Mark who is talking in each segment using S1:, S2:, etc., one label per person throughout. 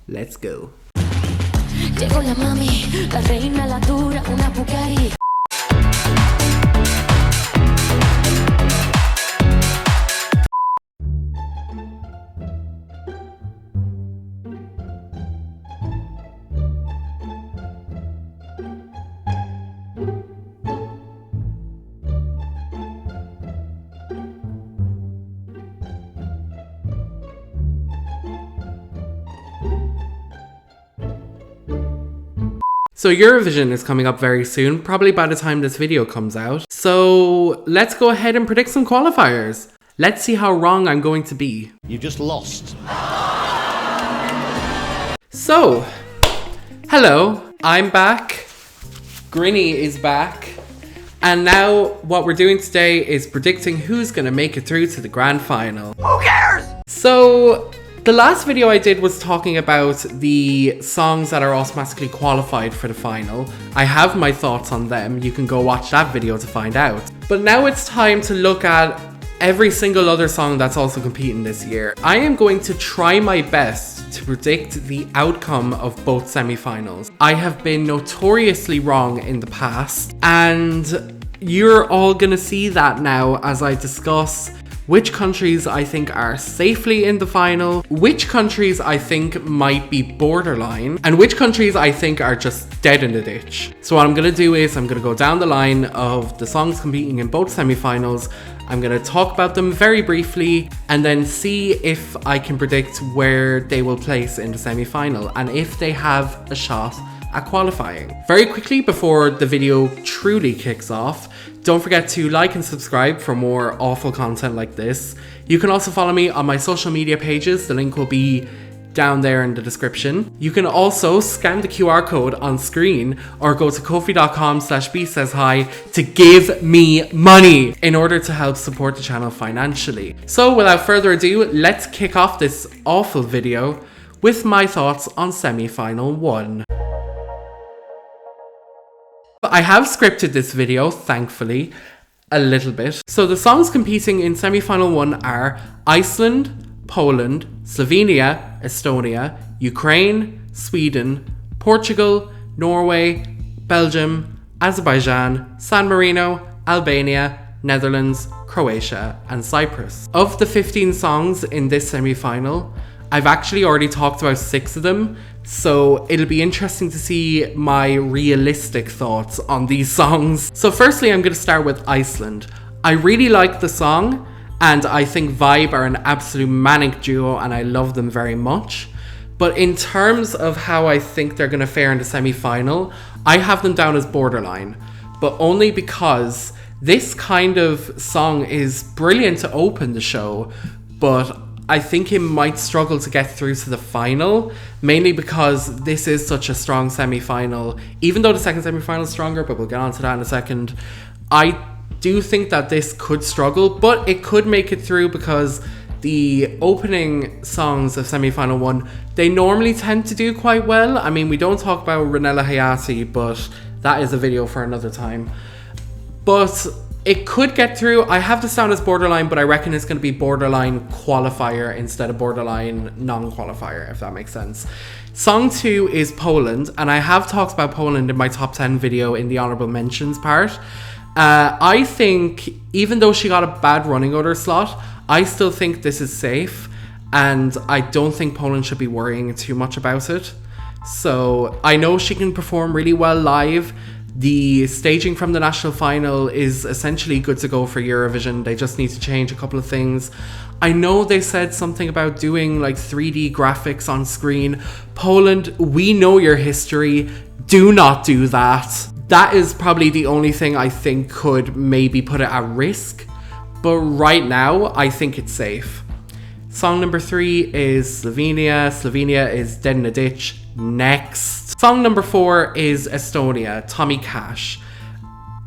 S1: Let's go.
S2: Llegó la mami, la reina, la dura, una Bugatti.
S1: So Eurovision is coming up very soon, probably by the time this video comes out. So let's go ahead and predict some qualifiers. Let's see how wrong I'm going to be.
S3: You just lost.
S1: So, hello, I'm back. Grinny is back. And now what we're doing today is predicting who's going to make it through to the grand final.
S4: Who cares?
S1: So, the last video I did was talking about the songs that are automatically qualified for the final. I have my thoughts on them. You can go watch that video to find out. But now it's time to look at every single other song that's also competing this year. I am going to try my best to predict the outcome of both semi-finals. I have been notoriously wrong in the past, and you're all gonna see that now as I discuss which countries I think are safely in the final, which countries I think might be borderline, and which countries I think are just dead in the ditch. So what I'm gonna do is I'm gonna go down the line of the songs competing in both semi-finals. I'm gonna talk about them very briefly and then see if I can predict where they will place in the semi-final and if they have a shot at qualifying. Very quickly before the video truly kicks off, don't forget to like and subscribe for more awful content like this. You can also follow me on my social media pages. The link will be down there in the description. You can also scan the QR code on screen or go to ko-fi.com/bsayshi to give me money in order to help support the channel financially. So without further ado, let's kick off this awful video with my thoughts on semi-final 1. I have scripted this video, thankfully, a little bit. So the songs competing in semi-final 1 are Iceland, Poland, Slovenia, Estonia, Ukraine, Sweden, Portugal, Norway, Belgium, Azerbaijan, San Marino, Albania, Netherlands, Croatia, and Cyprus. Of the 15 songs in this semi-final, I've actually already talked about 6 of them, so it'll be interesting to see my realistic thoughts on these songs. So firstly, I'm going to start with Iceland. I really like the song, and I think Vibe are an absolute manic duo, and I love them very much. But in terms of how I think they're going to fare in the semi-final, I have them down as borderline, but only because this kind of song is brilliant to open the show, but I think it might struggle to get through to the final, mainly because this is such a strong semi-final. Even though the second semi-final is stronger, but we'll get on to that in a second, I do think that this could struggle, but it could make it through because the opening songs of semi-final 1, they normally tend to do quite well. I mean, we don't talk about Ranella Hayati, but that is a video for another time. But it could get through. I have this down as borderline, but I reckon it's going to be borderline qualifier instead of borderline non-qualifier, if that makes sense. Song 2 is Poland, and I have talked about Poland in my top 10 video in the honorable mentions part. I think, even though she got a bad running order slot, I still think this is safe, and I don't think Poland should be worrying too much about it. So I know she can perform really well live. The staging from the national final is essentially good to go for Eurovision. They just need to change a couple of things. I know they said something about doing like 3D graphics on screen. Poland, we know your history. Do not do that. That is probably the only thing I think could maybe put it at risk. But right now, I think it's safe. Song number 3 is Slovenia. Slovenia is dead in the ditch. Next. Song number 4 is Estonia, Tommy Cash.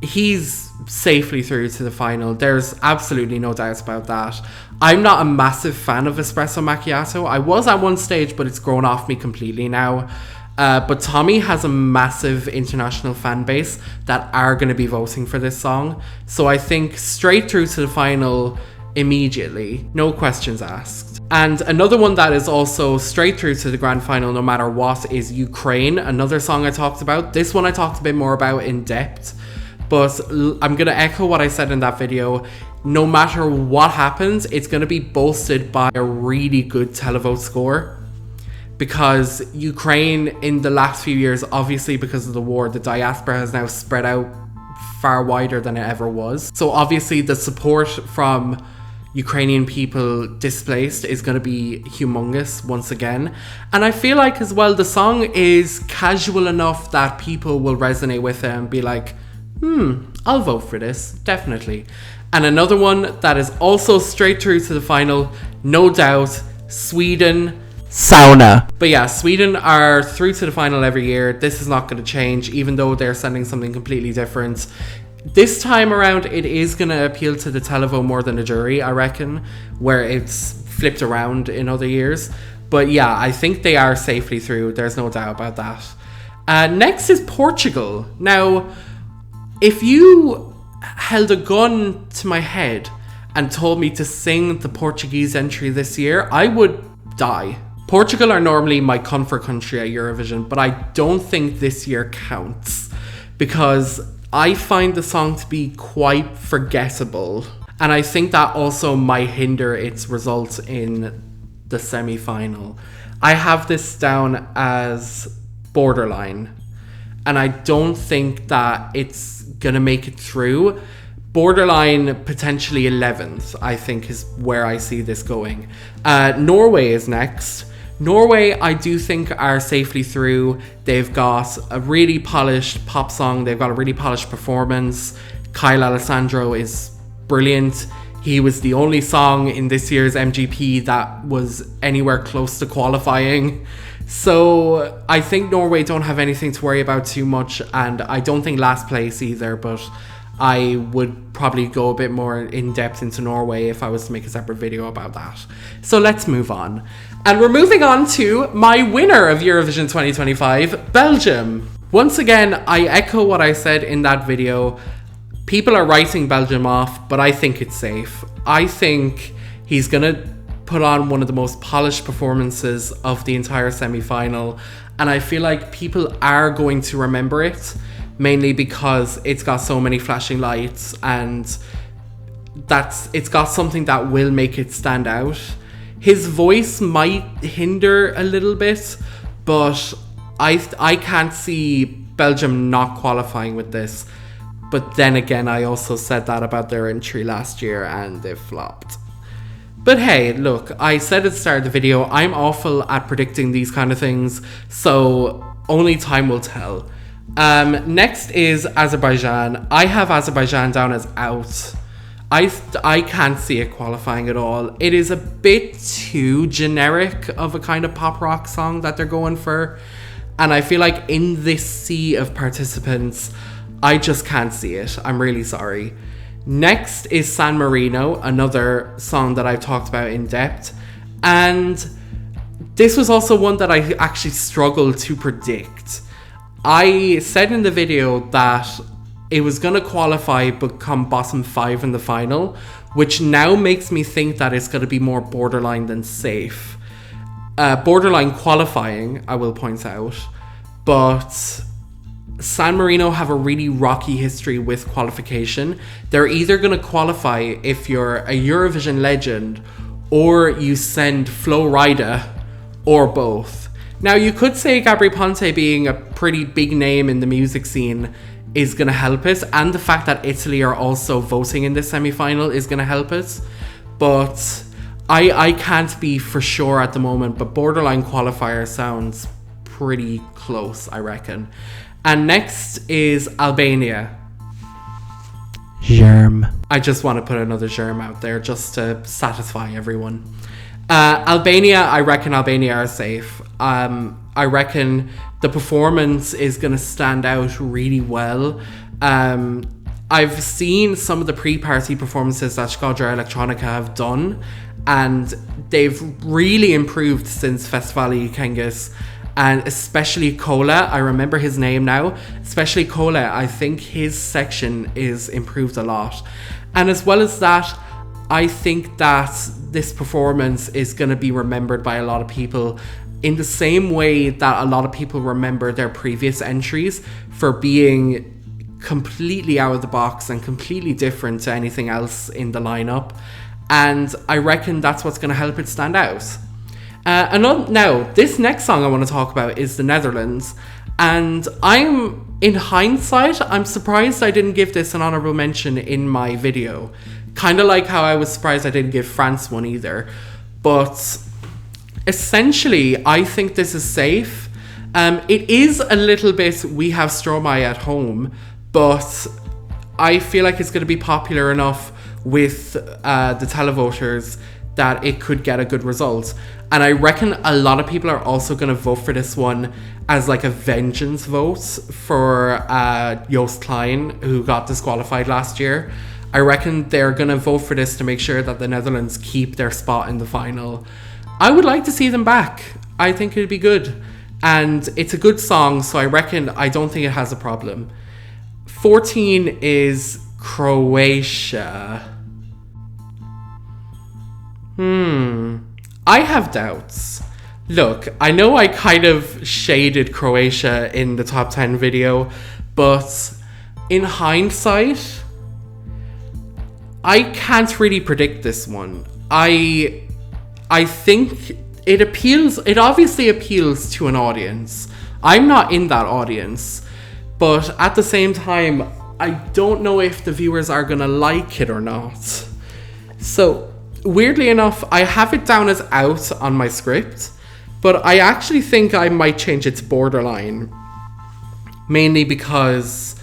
S1: He's safely through to the final. There's absolutely no doubts about that. I'm not a massive fan of Espresso Macchiato. I was at one stage, but it's grown off me completely now. But Tommy has a massive international fan base that are going to be voting for this song. So I think straight through to the final immediately, no questions asked. And another one that is also straight through to the grand final no matter what is Ukraine, another song I talked about. This one I talked a bit more about in depth, but I'm gonna echo what I said in that video. No matter what happens, it's gonna be bolstered by a really good televote score, because Ukraine in the last few years, obviously because of the war, the diaspora has now spread out far wider than it ever was. So obviously the support from Ukrainian people displaced is going to be humongous once again. And I feel like as well the song is casual enough that people will resonate with it and be like, I'll vote for this, definitely. And another one that is also straight through to the final, no doubt, Sweden, Sauna. But yeah, Sweden are through to the final every year. This is not going to change, even though they're sending something completely different. This time around, it is going to appeal to the televote more than the jury, I reckon, where it's flipped around in other years. But yeah, I think they are safely through. There's no doubt about that. Next is Portugal. Now, if you held a gun to my head and told me to sing the Portuguese entry this year, I would die. Portugal are normally my comfort country at Eurovision, but I don't think this year counts because I find the song to be quite forgettable. And I think that also might hinder its results in the semi-final. I have this down as borderline, and I don't think that it's gonna make it through. Borderline potentially 11th, I think, is where I see this going. Norway is next. Norway, I do think, are safely through. They've got a really polished pop song. They've got a really polished performance. Kyle Alessandro is brilliant. He was the only song in this year's MGP that was anywhere close to qualifying. So I think Norway don't have anything to worry about too much, and I don't think last place either, but I would probably go a bit more in depth into Norway if I was to make a separate video about that. So let's move on. And we're moving on to my winner of Eurovision 2025, Belgium. Once again, I echo what I said in that video. People are writing Belgium off, but I think it's safe. I think he's gonna put on one of the most polished performances of the entire semi-final, and I feel like people are going to remember it, mainly because it's got so many flashing lights and it's got something that will make it stand out. His voice might hinder a little bit, but I can't see Belgium not qualifying with this. But then again, I also said that about their entry last year and they flopped. But hey, look, I said at the start of the video, I'm awful at predicting these kind of things, so only time will tell. Next is Azerbaijan. I have Azerbaijan down as out. I can't see it qualifying at all. It is a bit too generic of a kind of pop rock song that they're going for. And I feel like in this sea of participants, I just can't see it. I'm really sorry. Next is San Marino, another song that I've talked about in depth. And this was also one that I actually struggled to predict. I said in the video that it was going to qualify but come bottom 5 in the final, which now makes me think that it's going to be more borderline than safe. Borderline qualifying, I will point out, but San Marino have a really rocky history with qualification. They're either going to qualify if you're a Eurovision legend or you send Flo Rida, or both. Now you could say Gabri Ponte being a pretty big name in the music scene is going to help it, and the fact that Italy are also voting in this semi-final is going to help it, but I can't be for sure at the moment, but borderline qualifier sounds pretty close, I reckon. And next is Albania. Germ. I just want to put another germ out there just to satisfy everyone. Albania, I reckon Albania are safe. I reckon the performance is going to stand out really well. I've seen some of the pre-party performances that Shkodra Electronica have done, and they've really improved since Festivali Cengiz. And especially Kola, I remember his name now, especially Kola, I think his section is improved a lot. And as well as that, I think that this performance is going to be remembered by a lot of people in the same way that a lot of people remember their previous entries for being completely out of the box and completely different to anything else in the lineup. And I reckon that's what's going to help it stand out. Now, this next song I want to talk about is the Netherlands. And in hindsight, I'm surprised I didn't give this an honorable mention in my video. Kind of like how I was surprised I didn't give France one either. But essentially, I think this is safe. It is a little bit We Have Stromae at home, but I feel like it's going to be popular enough with the televoters that it could get a good result. And I reckon a lot of people are also going to vote for this one as like a vengeance vote for Joost Klein, who got disqualified last year. I reckon they're going to vote for this to make sure that the Netherlands keep their spot in the final. I would like to see them back. I think it'd be good. And it's a good song, so I don't think it has a problem. 14 is Croatia. I have doubts. Look, I know I kind of shaded Croatia in the top 10 video, but in hindsight, I can't really predict this one. I think it obviously appeals to an audience. I'm not in that audience, but at the same time, I don't know if the viewers are gonna like it or not. So, weirdly enough, I have it down as out on my script, but I actually think I might change it to borderline. Mainly because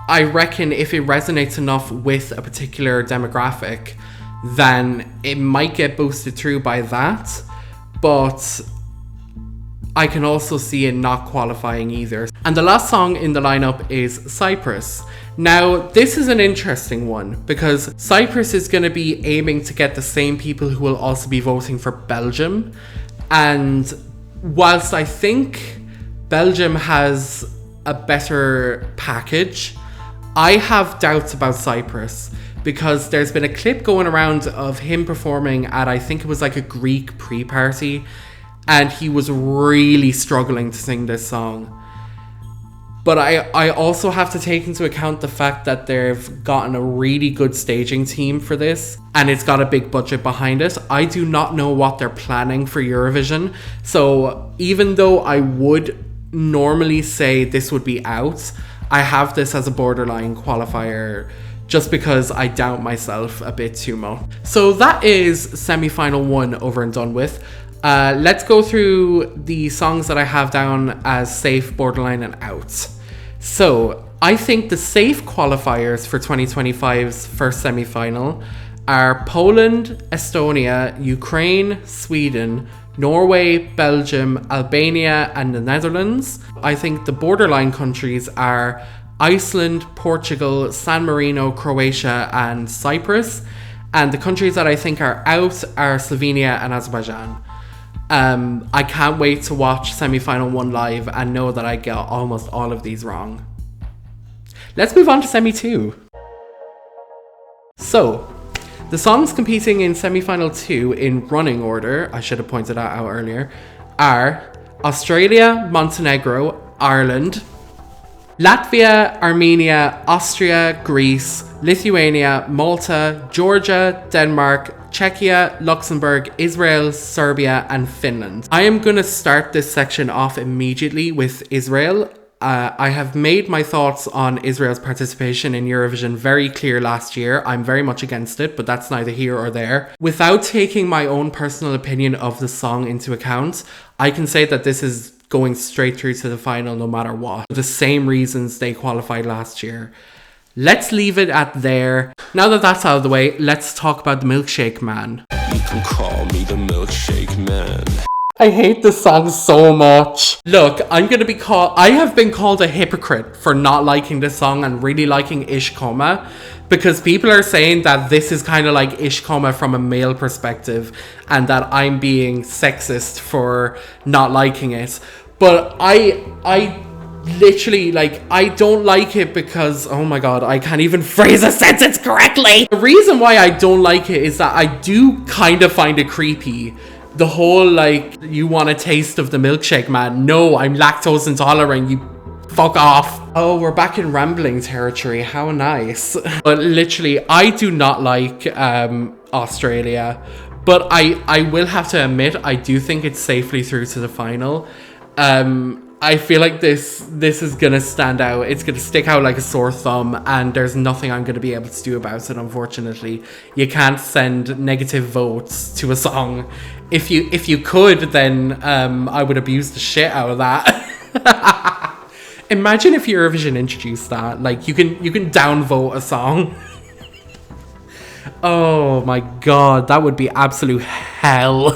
S1: I reckon if it resonates enough with a particular demographic, then it might get boosted through by that. But I can also see it not qualifying either. And the last song in the lineup is Cyprus. Now, this is an interesting one because Cyprus is going to be aiming to get the same people who will also be voting for Belgium. And whilst I think Belgium has a better package, I have doubts about Cyprus because there's been a clip going around of him performing at, I think it was like a Greek pre-party, and he was really struggling to sing this song. But I also have to take into account the fact that they've gotten a really good staging team for this, and it's got a big budget behind it. I do not know what they're planning for Eurovision, so even though I would normally say this would be out, I have this as a borderline qualifier just because I doubt myself a bit too much. So that is semi-final 1 over and done with. Let's go through the songs that I have down as safe, borderline, and out. So I think the safe qualifiers for 2025's first semi-final are Poland, Estonia, Ukraine, Sweden, Norway, Belgium, Albania, and the Netherlands. I think the borderline countries are Iceland, Portugal, San Marino, Croatia, and Cyprus. And the countries that I think are out are Slovenia and Azerbaijan. I can't wait to watch semi-final 1 live and know that I get almost all of these wrong. Let's move on to semi 2. So, the songs competing in semi-final 2 in running order, I should have pointed that out earlier, are Australia, Montenegro, Ireland, Latvia, Armenia, Austria, Greece, Lithuania, Malta, Georgia, Denmark, Czechia, Luxembourg, Israel, Serbia, and Finland. I am going to start this section off immediately with Israel. I have made my thoughts on Israel's participation in Eurovision very clear last year. I'm very much against it, but that's neither here or there. Without taking my own personal opinion of the song into account, I can say that this is going straight through to the final no matter what. The same reasons they qualified last year. Let's leave it at there. Now that that's out of the way, let's talk about the Milkshake Man.
S3: You can call me the Milkshake Man.
S1: I hate this song so much. Look, I have been called a hypocrite for not liking this song and really liking Ish Koma, because people are saying that this is kind of like Ish Koma from a male perspective and that I'm being sexist for not liking it. But I literally, like, I don't like it because, oh my god, I can't even phrase a sentence correctly. The reason why I don't like it is that I do kind of find it creepy. The whole, like, you want a taste of the milkshake, man. No, I'm lactose intolerant, you fuck off. Oh, we're back in rambling territory. How nice. But literally, I do not like Australia. But I will have to admit, I do think it's safely through to the final. I feel like this is gonna stand out. It's gonna stick out like a sore thumb, and there's nothing I'm gonna be able to do about it, unfortunately. You can't send negative votes to a song. If you could, then I would abuse the shit out of that. Imagine if Eurovision introduced that. Like, you can downvote a song. Oh my god, that would be absolute hell.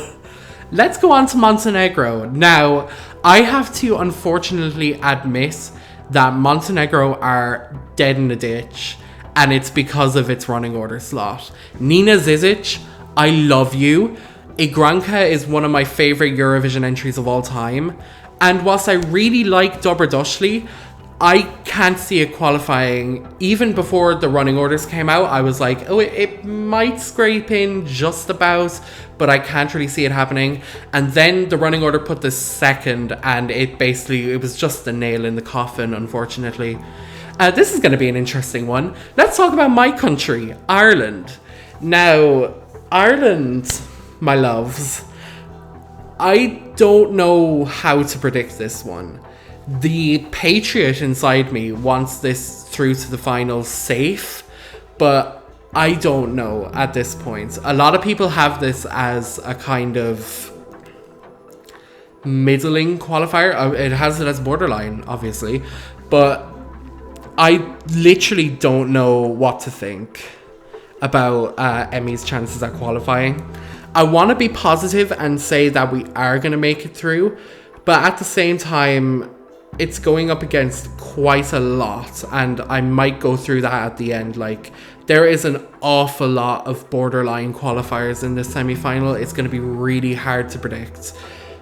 S1: Let's go on to Montenegro. Now, I have to unfortunately admit that Montenegro are dead in the ditch, and it's because of its running order slot. Nina Zizic, I love you. Igranka is one of my favorite Eurovision entries of all time. And whilst I really like Dobrodošli, I can't see it qualifying. Even before the running orders came out, I was like, oh, it might scrape in just about, but I can't really see it happening. And then the running order put this second, and it was just the nail in the coffin, unfortunately. This is going to be an interesting one. Let's talk about my country, Ireland. Now, Ireland, my loves, I don't know how to predict this one. The patriot inside me wants this through to the final safe, but I don't know at this point. A lot of people have this as a kind of middling qualifier. It has it as borderline, obviously, but I literally don't know what to think about Emmy's chances at qualifying. I want to be positive and say that we are going to make it through, but at the same time, it's going up against quite a lot, and I might go through that at the end. Like, there is an awful lot of borderline qualifiers in this semi-final. It's going to be really hard to predict.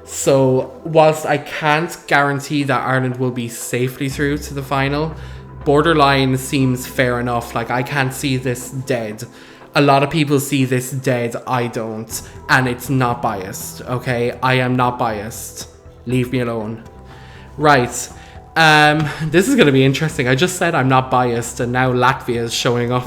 S1: So, whilst I can't guarantee that Ireland will be safely through to the final, borderline seems fair enough. Like, I can't see this dead. A lot of people see this dead, I don't, and it's not biased, okay? I am not biased. Leave me alone. Right, this is going to be interesting. I just said I'm not biased, and now Latvia is showing up.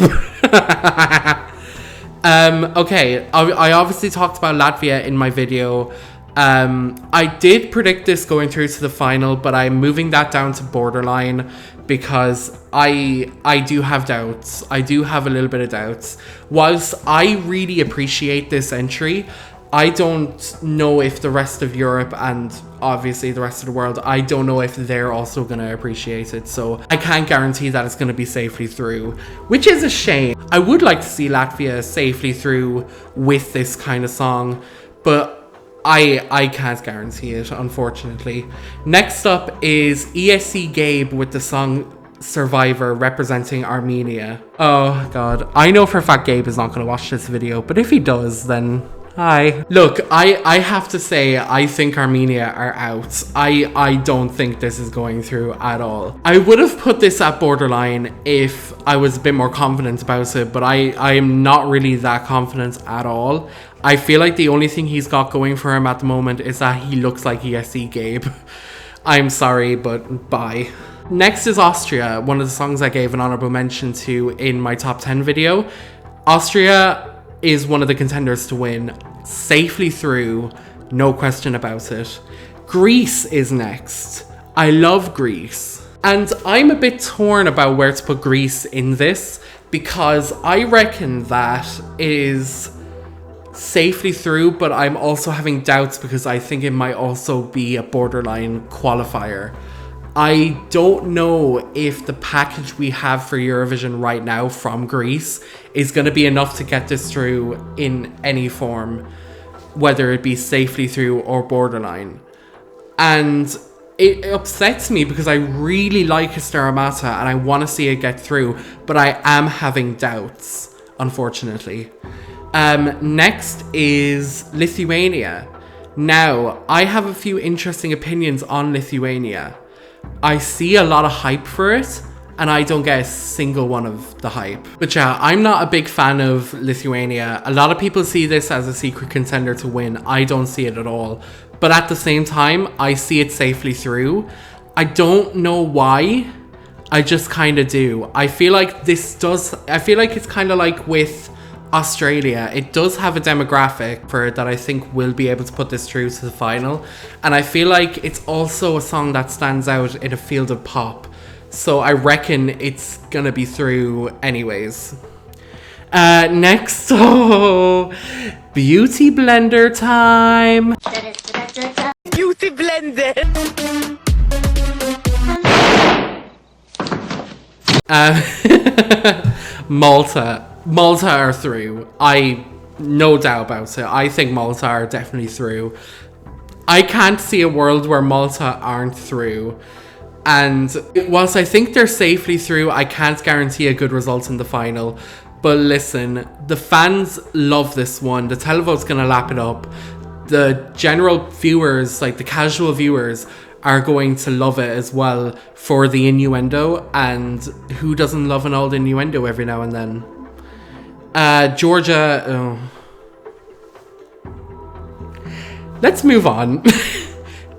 S1: Okay, I obviously talked about Latvia in my video. I did predict this going through to the final, but I'm moving that down to borderline because I do have doubts. I do have a little bit of doubts. Whilst I really appreciate this entry, I don't know if the rest of Europe and obviously the rest of the world, I don't know if they're also going to appreciate it. So I can't guarantee that it's going to be safely through, which is a shame. I would like to see Latvia safely through with this kind of song, but I can't guarantee it, unfortunately. Next up is ESC Gabe with the song Survivor representing Armenia. Oh god, I know for a fact Gabe is not going to watch this video, but if he does, then hi. Look, I have to say, I think Armenia are out. I don't think this is going through at all. I would have put this at borderline if I was a bit more confident about it, but I am not really that confident at all. I feel like the only thing he's got going for him at the moment is that he looks like ESC Gabe. I'm sorry, but bye. Next is Austria, one of the songs I gave an honorable mention to in my top 10 video. Austria is one of the contenders to win, safely through, no question about it. Greece is next. I love Greece. And I'm a bit torn about where to put Greece in this, because I reckon that is safely through, but I'm also having doubts because I think it might also be a borderline qualifier. I don't know if the package we have for Eurovision right now from Greece is going to be enough to get this through in any form, whether it be safely through or borderline. And it upsets me because I really like Hystera Mata and I want to see it get through, but I am having doubts, unfortunately. Next is Lithuania. Now, I have a few interesting opinions on Lithuania. I see a lot of hype for it, and I don't get a single one of the hype. But yeah, I'm not a big fan of Lithuania. A lot of people see this as a secret contender to win. I don't see it at all. But at the same time, I see it safely through. I don't know why. I just kind of do. I feel like it's kind of like with Australia. It does have a demographic for it that I think will be able to put this through to the final. And I feel like it's also a song that stands out in a field of pop. So I reckon it's gonna be through anyways. Next, beauty blender time.
S4: Beauty blender.
S1: Malta are through. I no doubt about it. I think Malta are definitely through. I can't see a world where Malta aren't through. And whilst I think they're safely through, I can't guarantee a good result in the final. But listen, the fans love this one. The televote's gonna lap it up. The general viewers, like the casual viewers, are going to love it as well for the innuendo. And who doesn't love an old innuendo every now and then? Georgia. Oh. Let's move on.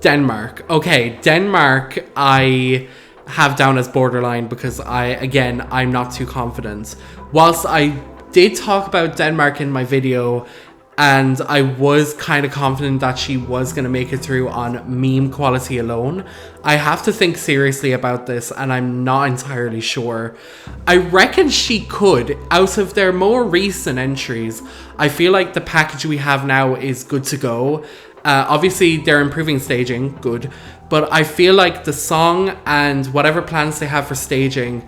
S1: Denmark. Okay, Denmark I have down as borderline because I'm not too confident. Whilst I did talk about Denmark in my video and I was kind of confident that she was going to make it through on meme quality alone, I have to think seriously about this and I'm not entirely sure. I reckon she could. Out of their more recent entries, I feel like the package we have now is good to go. Obviously, they're improving staging, good. But I feel like the song and whatever plans they have for staging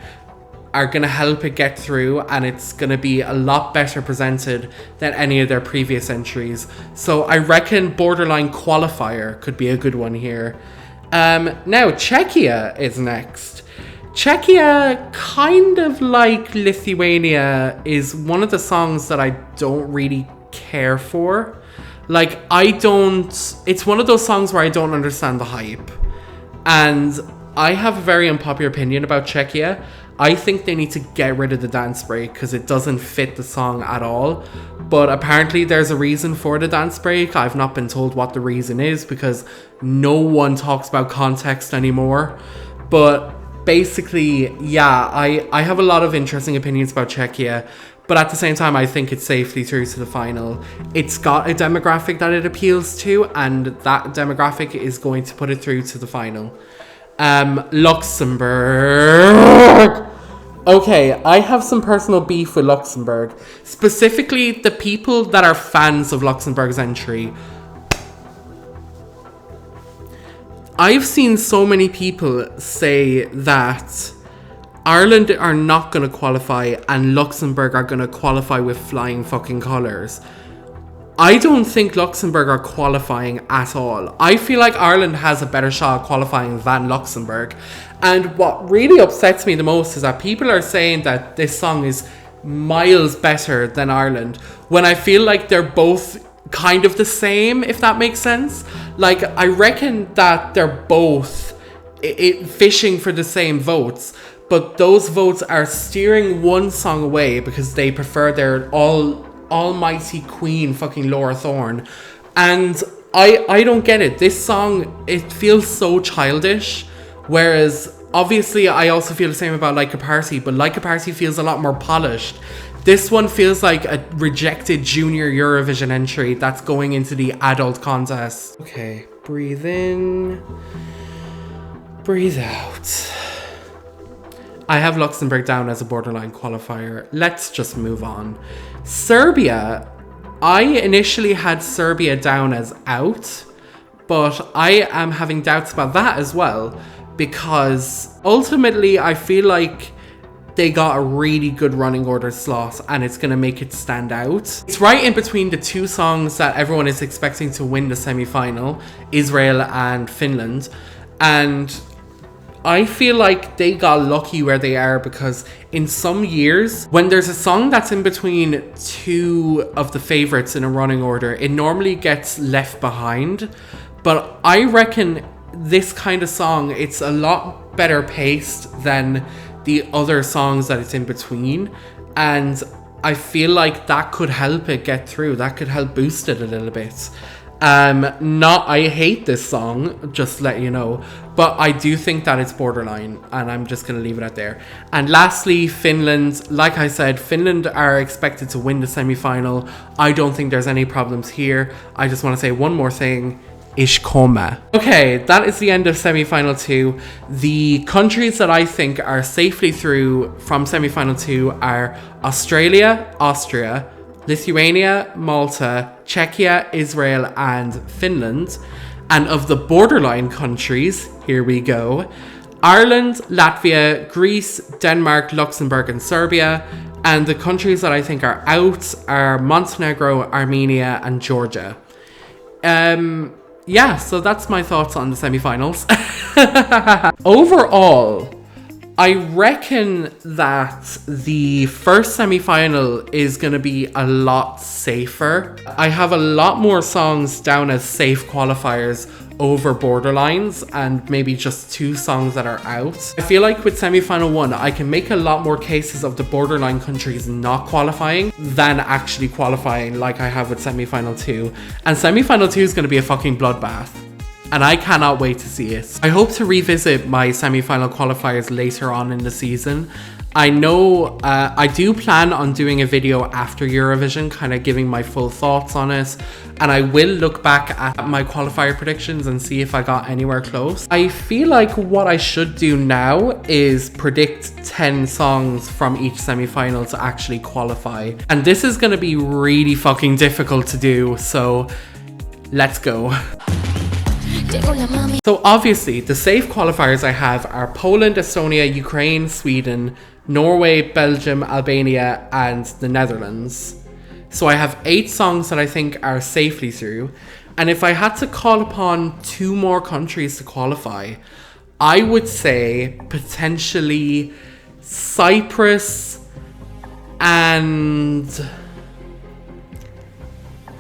S1: are going to help it get through, and it's going to be a lot better presented than any of their previous entries. So I reckon borderline qualifier could be a good one here. Now, Czechia is next. Czechia, kind of like Lithuania, is one of the songs that I don't really care for. Like, it's one of those songs where I don't understand the hype. And I have a very unpopular opinion about Czechia. I think they need to get rid of the dance break because it doesn't fit the song at all. But apparently there's a reason for the dance break. I've not been told what the reason is because no one talks about context anymore. But basically, yeah, I have a lot of interesting opinions about Czechia. But at the same time, I think it's safely through to the final. It's got a demographic that it appeals to, and that demographic is going to put it through to the final. Luxembourg. Okay, I have some personal beef with Luxembourg. Specifically, the people that are fans of Luxembourg's entry. I've seen so many people say that Ireland are not going to qualify and Luxembourg are going to qualify with flying fucking colours. I don't think Luxembourg are qualifying at all. I feel like Ireland has a better shot at qualifying than Luxembourg. And what really upsets me the most is that people are saying that this song is miles better than Ireland, when I feel like they're both kind of the same, if that makes sense. Like, I reckon that they're both fishing for the same votes, but those votes are steering one song away because they prefer their almighty queen fucking Laura Thorne. And I don't get it. This song, it feels so childish, whereas obviously I also feel the same about Like a Party, but Like a Party feels a lot more polished. This one feels like a rejected junior Eurovision entry that's going into the adult contest. Okay, breathe in, breathe out. I have Luxembourg down as a borderline qualifier. Let's just move on. Serbia. I initially had Serbia down as out, but I am having doubts about that as well, because ultimately I feel like they got a really good running order slot and it's going to make it stand out. It's right in between the two songs that everyone is expecting to win the semi-final, Israel and Finland. And I feel like they got lucky where they are, because in some years, when there's a song that's in between two of the favourites in a running order, it normally gets left behind. But I reckon this kind of song, it's a lot better paced than the other songs that it's in between. And I feel like that could help it get through. That could help boost it a little bit. I hate this song, just to let you know, but I do think that it's borderline, and I'm just going to leave it at there. And lastly, Finland. Like I said, Finland are expected to win the semi-final. I don't think there's any problems here. I just want to say one more thing. Ishkoma. Okay, that is the end of semi-final 2. The countries that I think are safely through from semi-final 2 are Australia, Austria, Lithuania, Malta, Czechia, Israel, and Finland. And of the borderline countries, here we go: Ireland, Latvia, Greece, Denmark, Luxembourg, and Serbia. And the countries that I think are out are Montenegro, Armenia, and Georgia. Yeah, so that's my thoughts on the semi-finals. Overall, I reckon that the first semi-final is going to be a lot safer. I have a lot more songs down as safe qualifiers over borderlines, and maybe just 2 songs that are out. I feel like with semi-final 1, I can make a lot more cases of the borderline countries not qualifying than actually qualifying, like I have with semi-final 2. And semi-final 2 is going to be a fucking bloodbath, and I cannot wait to see it. I hope to revisit my semi-final qualifiers later on in the season. I know I do plan on doing a video after Eurovision, kind of giving my full thoughts on it. And I will look back at my qualifier predictions and see if I got anywhere close. I feel like what I should do now is predict 10 songs from each semi-final to actually qualify. And this is going to be really fucking difficult to do, so let's go. So obviously, the safe qualifiers I have are Poland, Estonia, Ukraine, Sweden, Norway, Belgium, Albania, and the Netherlands. So I have 8 songs that I think are safely through. And if I had to call upon 2 more countries to qualify, I would say potentially Cyprus and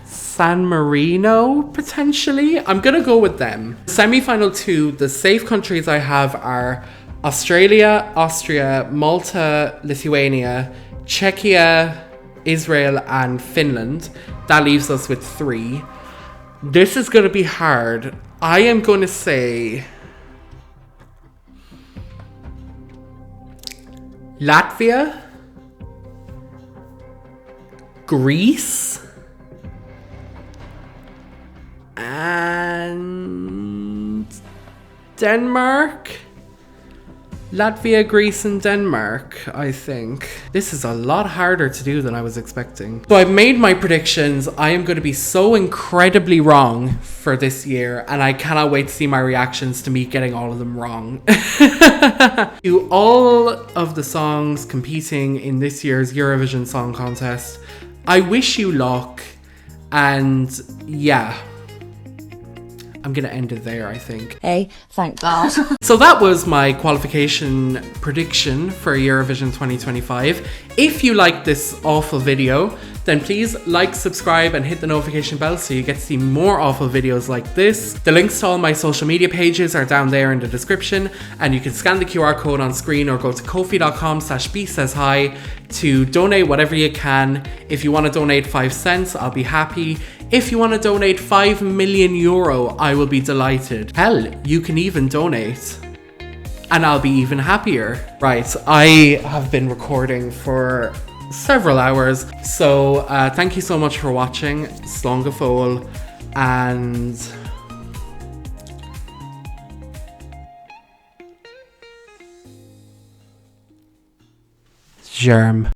S1: San Marino, potentially. I'm gonna go with them. Semi-final 2, the safe countries I have are Australia, Austria, Malta, Lithuania, Czechia, Israel, and Finland. That leaves us with 3. This is gonna be hard. I am gonna say Latvia, Greece, and Denmark. Latvia, Greece, and Denmark, I think. This is a lot harder to do than I was expecting. So I've made my predictions. I am going to be so incredibly wrong for this year, and I cannot wait to see my reactions to me getting all of them wrong. To all of the songs competing in this year's Eurovision Song Contest, I wish you luck, and yeah. I'm going to end it there, I think.
S4: Hey, thank God.
S1: So that was my qualification prediction for Eurovision 2025. If you liked this awful video, then please like, subscribe, and hit the notification bell so you get to see more awful videos like this. The links to all my social media pages are down there in the description, and you can scan the QR code on screen or go to ko-fi.com/bsayshi to donate whatever you can. If you want to donate 5 cents, I'll be happy. If you want to donate 5 million euro, I will be delighted. Hell, you can even donate, and I'll be even happier. Right, I have been recording for several hours, so thank you so much for watching. Slán go fóill, and germ.